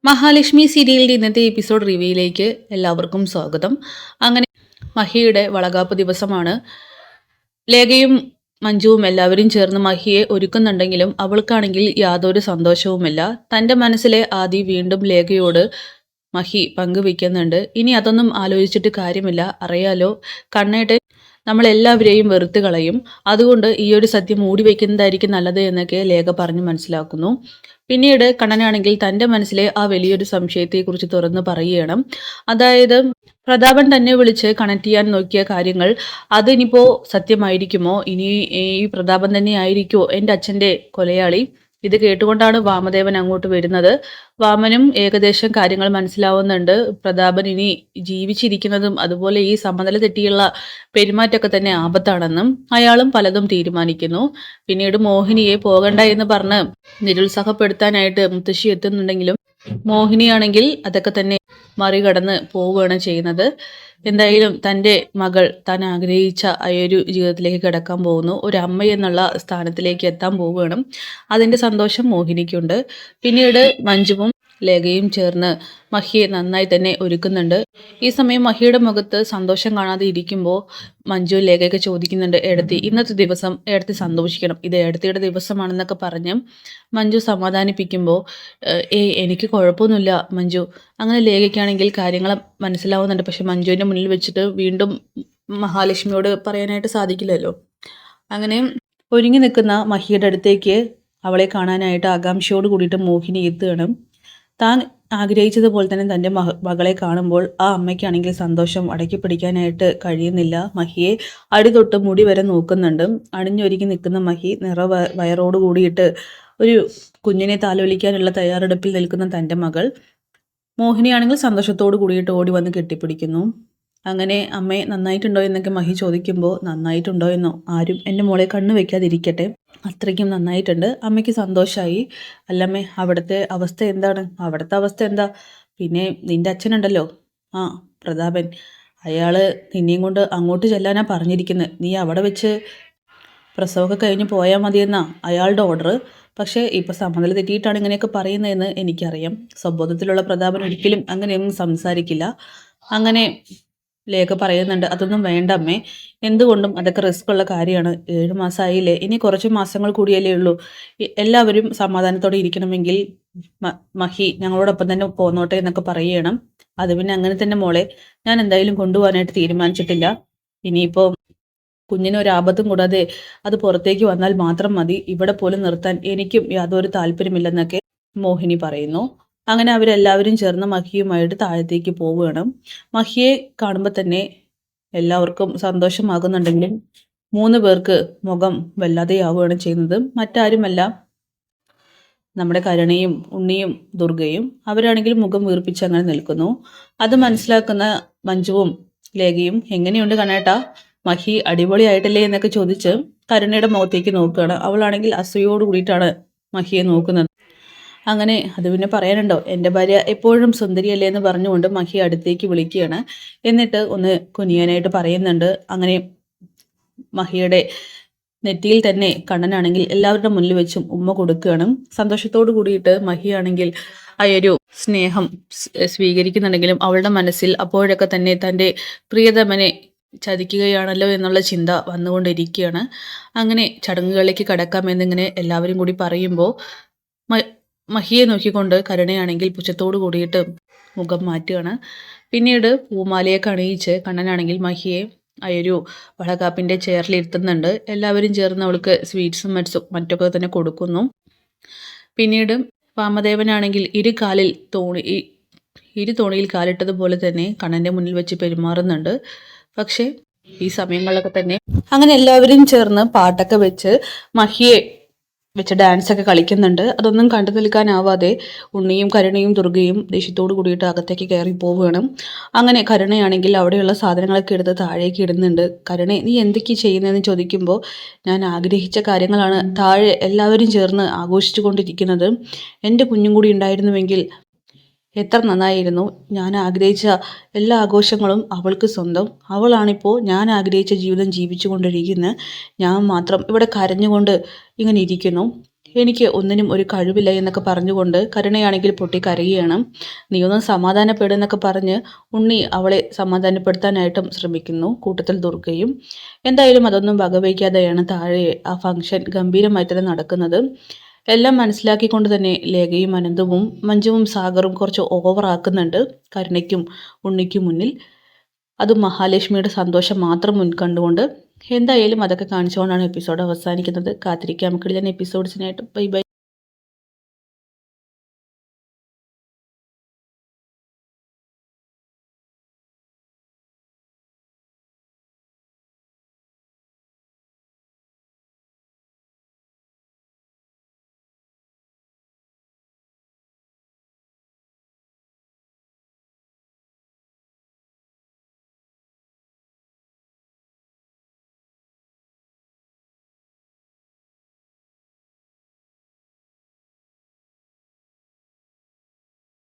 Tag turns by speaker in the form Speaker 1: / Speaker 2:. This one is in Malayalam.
Speaker 1: മഹാലക്ഷ്മി സീരിയലിൻ്റെ ഇന്നത്തെ എപ്പിസോഡ് റിവ്യൂയിലേക്ക് എല്ലാവർക്കും സ്വാഗതം. അങ്ങനെ മഹിയുടെ വളകാപ്പ് ദിവസമാണ്. ലേഖയും മഞ്ജുവും എല്ലാവരും ചേർന്ന് മഹിയെ ഒരുക്കുന്നുണ്ടെങ്കിലും അവൾക്കാണെങ്കിൽ യാതൊരു സന്തോഷവുമില്ല. തൻ്റെ മനസ്സിലെ ആദി വീണ്ടും ലേഖയോട് മഹി പങ്കുവെക്കുന്നുണ്ട്. ഇനി അതൊന്നും ആലോചിച്ചിട്ട് കാര്യമില്ല. അറിയാലോ, കണ്ണേട്ടൻ നമ്മളെല്ലാവരെയും വെറുത്ത് കളയും. അതുകൊണ്ട് ഈ ഒരു സത്യം മൂടി വയ്ക്കുന്നതായിരിക്കും നല്ലത് എന്നൊക്കെ ലേഖ പറഞ്ഞ് മനസ്സിലാക്കുന്നു. പിന്നീട് കണ്ണനാണെങ്കിൽ തൻ്റെ മനസ്സിലെ ആ വലിയൊരു സംശയത്തെക്കുറിച്ച് തുറന്ന് പറയുകയാണ്. അതായത് പ്രതാപൻ തന്നെ വിളിച്ച് കണക്ട് ചെയ്യാൻ നോക്കിയ കാര്യങ്ങൾ അതിനിപ്പോൾ സത്യമായിരിക്കുമോ? ഇനി ഈ പ്രതാപൻ തന്നെ ആയിരിക്കുമോ എൻ്റെ അച്ഛൻ്റെ കൊലയാളി? ഇത് കേട്ടുകൊണ്ടാണ് വാമദേവൻ അങ്ങോട്ട് വരുന്നത്. വാമനും ഏകദേശം കാര്യങ്ങൾ മനസ്സിലാവുന്നുണ്ട്. പ്രതാപൻ ഇനി ജീവിച്ചിരിക്കുന്നതും അതുപോലെ ഈ സമനില തെറ്റിയുള്ള പെരുമാറ്റമൊക്കെ തന്നെ ആപത്താണെന്നും അയാളും പലതും തീരുമാനിക്കുന്നു. പിന്നീട് മോഹിനിയെ പോകണ്ട എന്ന് പറഞ്ഞ് നിരുത്സാഹപ്പെടുത്താനായിട്ട് മുത്തശ്ശി എത്തുന്നുണ്ടെങ്കിലും മോഹിനിയാണെങ്കിൽ അതൊക്കെ തന്നെ മറികടന്ന് പോവുകയാണ് ചെയ്യുന്നത്. എന്തായാലും തൻ്റെ മകൾ താൻ ആഗ്രഹിച്ച ആ ഒരു ജീവിതത്തിലേക്ക് കിടക്കാൻ പോകുന്നു. ഒരു അമ്മ എന്നുള്ള സ്ഥാനത്തിലേക്ക് എത്താൻ പോവുകയാണ്. അതിൻ്റെ സന്തോഷം മോഹിനിക്കുണ്ട്. പിന്നീട് മഞ്ജുവും ലേഖയും ചേർന്ന് മഹിയെ നന്നായി തന്നെ ഒരുക്കുന്നുണ്ട്. ഈ സമയം മഹിയുടെ മുഖത്ത് സന്തോഷം കാണാതെ ഇരിക്കുമ്പോൾ മഞ്ജു ലേഖയൊക്കെ ചോദിക്കുന്നുണ്ട്, ഏടത്തി ഇന്നത്തെ ദിവസം ഏടത്തി സന്തോഷിക്കണം, ഇത് ഏടത്തിയുടെ ദിവസമാണെന്നൊക്കെ പറഞ്ഞ് മഞ്ജു സമാധാനിപ്പിക്കുമ്പോൾ എനിക്ക് കുഴപ്പമൊന്നുമില്ല മഞ്ജു. അങ്ങനെ ലേഖയ്ക്കാണെങ്കിൽ കാര്യങ്ങൾ മനസ്സിലാവുന്നുണ്ട്. പക്ഷെ മഞ്ജുവിൻ്റെ മുന്നിൽ വെച്ചിട്ട് വീണ്ടും മഹാലക്ഷ്മിയോട് പറയാനായിട്ട് സാധിക്കില്ലല്ലോ. അങ്ങനെ ഒരുങ്ങി നിൽക്കുന്ന മഹിയുടെ അടുത്തേക്ക് അവളെ കാണാനായിട്ട് ആകാംക്ഷയോട് കൂടിയിട്ട് മോഹിനി എത്തുകയാണ്. താൻ ആഗ്രഹിച്ചതുപോലെ തന്നെ തൻ്റെ മകളെ കാണുമ്പോൾ ആ അമ്മയ്ക്കാണെങ്കിൽ സന്തോഷം അടക്കി പിടിക്കാനായിട്ട് കഴിയുന്നില്ല. മഹിയെ അടിതൊട്ട് മുടി വരെ നോക്കുന്നുണ്ട്. അണിഞ്ഞൊരുങ്ങി നിൽക്കുന്ന മഹി വയറോട് കൂടിയിട്ട് ഒരു കുഞ്ഞിനെ താലോലിക്കാനുള്ള തയ്യാറെടുപ്പിൽ നിൽക്കുന്ന തൻ്റെ മകൾ മോഹിനിയാണെങ്കിൽ സന്തോഷത്തോട് കൂടിയിട്ട് ഓടി വന്ന് കെട്ടിപ്പിടിക്കുന്നു. അങ്ങനെ അമ്മയെ നന്നായിട്ടുണ്ടോ എന്നൊക്കെ മഹി ചോദിക്കുമ്പോൾ നന്നായിട്ടുണ്ടോ എന്നോ, ആരും എൻ്റെ മോളെ കണ്ണു വെക്കാതിരിക്കട്ടെ, അത്രയ്ക്കും നന്നായിട്ടുണ്ട്. അമ്മയ്ക്ക് സന്തോഷമായി. അല്ലമ്മേ, അവിടുത്തെ അവസ്ഥ എന്താണ്? അവിടുത്തെ അവസ്ഥ എന്താ? പിന്നെ നിൻ്റെ അച്ഛനുണ്ടല്ലോ, ആ പ്രതാപൻ, അയാൾ നിന്നെയും കൊണ്ട് അങ്ങോട്ട് ചെല്ലാനാ പറഞ്ഞിരിക്കുന്നത്. നീ അവിടെ വെച്ച് പ്രസവമൊക്കെ കഴിഞ്ഞ് പോയാൽ മതിയെന്നാ അയാളുടെ ഓർഡർ. പക്ഷേ ഇപ്പോൾ സമനില തെറ്റിയിട്ടാണ് ഇങ്ങനെയൊക്കെ പറയുന്നതെന്ന് എനിക്കറിയാം. സ്വബോധത്തിലുള്ള പ്രതാപൻ ഒരിക്കലും അങ്ങനെയൊന്നും സംസാരിക്കില്ല. അങ്ങനെ ലേഖ പറയുന്നുണ്ട്, അതൊന്നും വേണ്ട അമ്മേ, എന്തുകൊണ്ടും അതൊക്കെ റിസ്ക് ഉള്ള കാര്യമാണ്. 7 മാസമായില്ലേ, ഇനി കുറച്ച് മാസങ്ങൾ കൂടിയല്ലേ ഉള്ളൂ. എല്ലാവരും സമാധാനത്തോടെ ഇരിക്കണമെങ്കിൽ മഹി ഞങ്ങളോടൊപ്പം തന്നെ പോന്നോട്ടെ എന്നൊക്കെ പറയണം. അത് പിന്നെ അങ്ങനെ തന്നെ മോളെ, ഞാൻ എന്തായാലും കൊണ്ടുപോകാനായിട്ട് തീരുമാനിച്ചിട്ടില്ല. ഇനിയിപ്പോൾ കുഞ്ഞിനൊരു ആപത്തും കൂടാതെ അത് പുറത്തേക്ക് വന്നാൽ മാത്രം മതി. ഇവിടെ പോലും നിർത്താൻ എനിക്കും യാതൊരു താല്പര്യമില്ലെന്നൊക്കെ മോഹിനി പറയുന്നു. അങ്ങനെ അവരെല്ലാവരും ചേർന്ന് മഹിയുമായിട്ട് താഴത്തേക്ക് പോവുകയാണ്. മഹിയെ കാണുമ്പോൾ തന്നെ എല്ലാവർക്കും സന്തോഷമാകുന്നുണ്ടെങ്കിലും 3 പേർക്ക് മുഖം വല്ലാതെയാവുകയാണ് ചെയ്യുന്നത്. മറ്റാരുമല്ല, നമ്മുടെ കരുണയും ഉണ്ണിയും ദുർഗയും. അവരാണെങ്കിലും മുഖം വീർപ്പിച്ച് അങ്ങനെ നിൽക്കുന്നു. അത് മനസ്സിലാക്കുന്ന മഞ്ജുവും ലേഖയും എങ്ങനെയുണ്ട് കണ്ണേട്ടാ, മഹി അടിപൊളിയായിട്ടല്ലേ എന്നൊക്കെ ചോദിച്ച് കരുണയുടെ മുഖത്തേക്ക് നോക്കുകയാണ്. അവളാണെങ്കിൽ അസൂയോട് കൂടിയിട്ടാണ് മഹിയെ നോക്കുന്നത്. അങ്ങനെ അത് പിന്നെ പറയാനുണ്ടോ, എൻ്റെ ഭാര്യ എപ്പോഴും സുന്ദരിയല്ലേ എന്ന് പറഞ്ഞുകൊണ്ട് മഹി അടുത്തേക്ക് വിളിക്കുകയാണ്. എന്നിട്ട് ഒന്ന് കുനിയാനായിട്ട് പറയുന്നുണ്ട്. അങ്ങനെ മഹിയുടെ നെറ്റിയിൽ തന്നെ കണ്ണനാണെങ്കിൽ എല്ലാവരുടെ മുന്നിൽ വെച്ചും ഉമ്മ കൊടുക്കുകയാണ്. സന്തോഷത്തോടു കൂടിയിട്ട് മഹിയാണെങ്കിൽ ആ ഒരു സ്നേഹം സ്വീകരിക്കുന്നുണ്ടെങ്കിലും അവളുടെ മനസ്സിൽ അപ്പോഴൊക്കെ തന്നെ തൻ്റെ പ്രിയതമനെ ചതിക്കുകയാണല്ലോ എന്നുള്ള ചിന്ത വന്നുകൊണ്ടിരിക്കുകയാണ്. അങ്ങനെ ചടങ്ങുകളിലേക്ക് കടക്കാമെന്നിങ്ങനെ എല്ലാവരും കൂടി പറയുമ്പോൾ മഹിയെ നോക്കിക്കൊണ്ട് കരുണയാണെങ്കിൽ പുച്ഛത്തോട് കൂടിയിട്ട് മുഖം മാറ്റുകയാണ്. പിന്നീട് പൂമാലയൊക്കെ അണിയിച്ച് കണ്ണനാണെങ്കിൽ മഹിയെ ആ ഒരു വളകാപ്പിൻ്റെ ചെയറിലിരുത്തുന്നുണ്ട്. എല്ലാവരും ചേർന്ന് അവൾക്ക് സ്വീറ്റ്സും മറ്റൊക്കെ തന്നെ കൊടുക്കുന്നു. പിന്നീട് വാമദേവനാണെങ്കിൽ ഇരു തോണിയിൽ കാലിട്ടതുപോലെ തന്നെ കണ്ണൻ്റെ മുന്നിൽ വെച്ച് പെരുമാറുന്നുണ്ട്. പക്ഷേ ഈ സമയങ്ങളിലൊക്കെ തന്നെ അങ്ങനെ എല്ലാവരും ചേർന്ന് പാട്ടൊക്കെ വെച്ച് മഹിയെ വെച്ച് ഡാൻസൊക്കെ കളിക്കുന്നുണ്ട്. അതൊന്നും കണ്ടു നിൽക്കാനാവാതെ ഉണ്ണിയും കരുണയും ദുർഗയും ദേഷ്യത്തോട് കൂടിയിട്ട് അകത്തേക്ക് കയറി പോവുകയാണ്. അങ്ങനെ കരുണയാണെങ്കിൽ അവിടെയുള്ള സാധനങ്ങളൊക്കെ എടുത്ത് താഴേക്ക് ഇടുന്നുണ്ട്. കരുണ, നീ എന്തൊക്കെയാണ് ചെയ്യുന്നതെന്ന് ചോദിക്കുമ്പോൾ ഞാൻ ആഗ്രഹിച്ച കാര്യങ്ങളാണ് താഴെ എല്ലാവരും ചേർന്ന് ആഘോഷിച്ചു കൊണ്ടിരിക്കുന്നത്. എൻ്റെ കുഞ്ഞും കൂടി ഉണ്ടായിരുന്നുവെങ്കിൽ എത്ര നന്നായിരുന്നു. ഞാൻ ആഗ്രഹിച്ച എല്ലാ ആഘോഷങ്ങളും അവൾക്ക് സ്വന്തം. അവളാണിപ്പോൾ ഞാൻ ആഗ്രഹിച്ച ജീവിതം ജീവിച്ചു കൊണ്ടിരിക്കുന്നത്. ഞാൻ മാത്രം ഇവിടെ കരഞ്ഞുകൊണ്ട് ഇങ്ങനെ ഇരിക്കുന്നു. എനിക്ക് ഒന്നിനും ഒരു കഴിവില്ല എന്നൊക്കെ പറഞ്ഞുകൊണ്ട് കരുണയാണെങ്കിൽ പൊട്ടിക്കരയുകയാണ്. നീ ഒന്ന് സമാധാനപ്പെടുന്നൊക്കെ പറഞ്ഞ് ഉണ്ണി അവളെ സമാധാനപ്പെടുത്താനായിട്ടും ശ്രമിക്കുന്നു. കൂട്ടത്തിൽ ദുർഗയും. എന്തായാലും അതൊന്നും വകവയ്ക്കാതെയാണ് താഴെ ആ ഫംഗ്ഷൻ ഗംഭീരമായി തന്നെ നടക്കുന്നത്. എല്ലാം മനസ്സിലാക്കിക്കൊണ്ട് തന്നെ ലേഖയും അനന്തവും മഞ്ജുവും സാഗറും കുറച്ച് ഓവറാക്കുന്നുണ്ട് കരുണയ്ക്കും ഉണ്ണിക്കും മുന്നിൽ. അതും മഹാലക്ഷ്മിയുടെ സന്തോഷം മാത്രം മുൻകണ്ടുകൊണ്ട്. എന്തായാലും അതൊക്കെ കാണിച്ചുകൊണ്ടാണ് എപ്പിസോഡ് അവസാനിക്കുന്നത്. കാത്തിരിക്കാം കിടിലൻ എപ്പിസോഡ്സിനായിട്ട്. Bye bye.